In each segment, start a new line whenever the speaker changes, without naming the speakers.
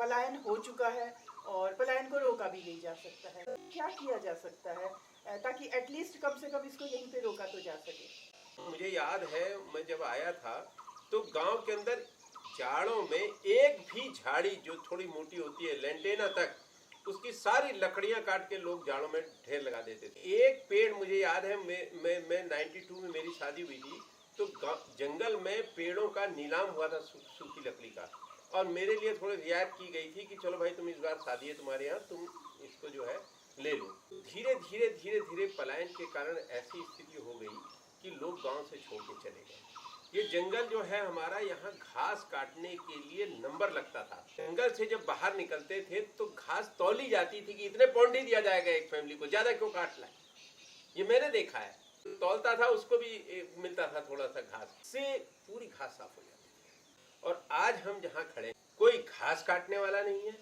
पलायन हो चुका है और पलायन को रोका भी नहीं जा सकता है। क्या किया जा सकता है ताकि एटलीस्ट कम से कम इसको यहीं पे रोका तो जा सके?
मुझे याद है मैं जब आया था तो गांव के अंदर जाड़ों में एक भी झाड़ी जो थोड़ी मोटी होती है लेंटेना तक, उसकी सारी लकड़ियां काट के लोग जाड़ों में ढेर लगा देते थे। एक पेड़ मुझे याद है, मैं 92 में मेरी शादी हुई थी तो जंगल में पेड़ों का नीलाम हुआ था सूखी लकड़ी का, और मेरे लिए थोड़ी रियायत की गई थी कि चलो भाई तुम इस बार शादी है तुम्हारे यहाँ, तुम इसको जो है ले लो। धीरे धीरे धीरे धीरे पलायन के कारण ऐसी स्थिति हो गई कि लोग गांव से छोड़ के चले गए। ये जंगल जो है हमारा, यहाँ घास काटने के लिए नंबर लगता था। जंगल से जब बाहर निकलते थे तो घास तौली जाती थी कि इतने पौंड ही दिया जाएगा एक फैमिली को, ज्यादा क्यों काट लाए। ये मैंने देखा है, तौलता था उसको भी मिलता था थोड़ा सा घास से, पूरी घास साफ हो जाती थी। और आज हम जहाँ खड़े, कोई घास काटने वाला नहीं है,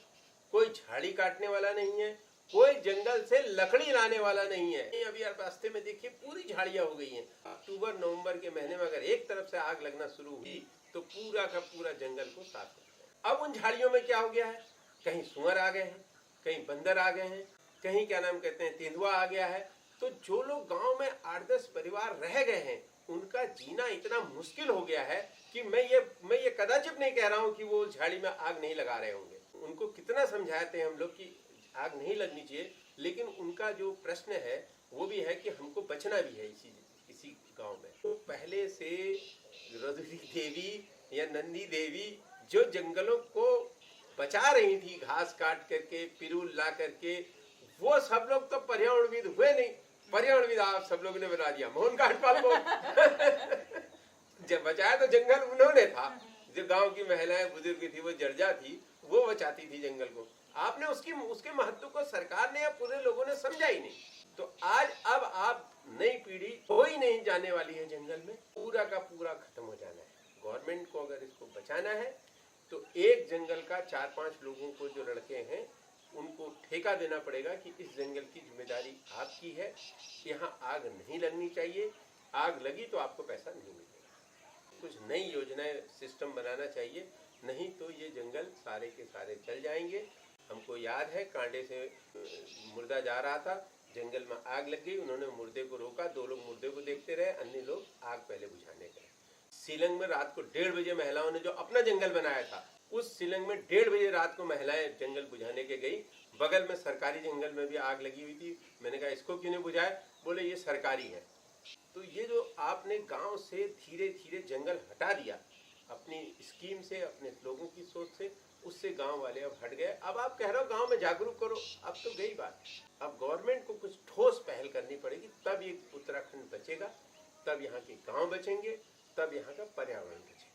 कोई झाड़ी काटने वाला नहीं है, कोई जंगल से लकड़ी लाने वाला नहीं है। अभी रास्ते में देखिए पूरी झाड़ियां हो गई हैं। अक्टूबर नवंबर के महीने में अगर एक तरफ से आग लगना शुरू हुई तो पूरा का पूरा जंगल को साफ कर दिया। अब उन झाड़ियों में क्या हो गया है, कहीं सुअर आ गए हैं, कहीं बंदर आ गए हैं, कहीं क्या नाम कहते हैं तेंदुआ आ गया है। तो जो लोग गांव में 8-10 परिवार रह गए हैं उनका जीना इतना मुश्किल हो गया है कि मैं ये कदाचित नहीं कह रहा हूं कि वो झाड़ी में आग नहीं लगा रहे होंगे। उनको कितना समझाते हैं हम लोग कि आग नहीं लगनी चाहिए, लेकिन उनका जो प्रश्न है वो भी है कि हमको बचना भी है इसी गांव में। तो पहले से रुद्री देवी या नंदी देवी जो जंगलों को बचा रही थी घास काट करके, पिरूल ला करके, वो सब लोग तो पर्यावरणविद हुए नहीं। पर्यावरणविद आप सब लोगों ने बना दिया मोहन काटपाल को। जब बचाया तो जंगल उन्होंने था। जो गांव की महिलाएं बुजुर्ग थी, वो जर्जा थी, वो बचाती थी जंगल को। आपने उसके महत्व को सरकार ने या पूरे लोगों ने समझा ही नहीं। तो आज अब आप नई पीढ़ी कोई नहीं जाने वाली है जंगल में, पूरा का पूरा खत्म हो जाना है। गवर्नमेंट को अगर इसको बचाना है तो एक जंगल का 4-5 लोगों को जो लड़के हैं उनको ठेका देना पड़ेगा कि इस जंगल की जिम्मेदारी आपकी है, यहाँ आग नहीं लगनी चाहिए, आग लगी तो आपको पैसा नहीं मिलेगा। कुछ नई योजनाएं सिस्टम बनाना चाहिए, नहीं तो ये जंगल सारे के सारे चल जाएंगे। हमको याद है कांडे से मुर्दा जा रहा था, जंगल में आग लग गई, उन्होंने मुर्दे को रोका, 2 लोग मुर्दे को देखते रहे, अन्य लोग आग पहले बुझाने गए। सीलंग में रात को 1:30 बजे महिलाओं ने जो अपना जंगल बनाया था, उस सीलंग में 1:30 बजे रात को महिलाएं जंगल बुझाने के गई। बगल में सरकारी जंगल में भी आग लगी हुई थी। मैंने कहा इसको क्यों नहीं बुझाए, बोले ये सरकारी है। तो ये जो आपने गांव से धीरे धीरे जंगल हटा दिया अपनी स्कीम से, अपने लोगों की सोच से, उससे गांव वाले अब हट गए। अब आप कह रहे हो गांव में जागरूक करो, अब तो गई बात। अब गवर्नमेंट को कुछ ठोस पहल करनी पड़ेगी, तब ये उत्तराखंड बचेगा, तब यहाँ के गांव बचेंगे, तब यहाँ का पर्यावरण बचेगा।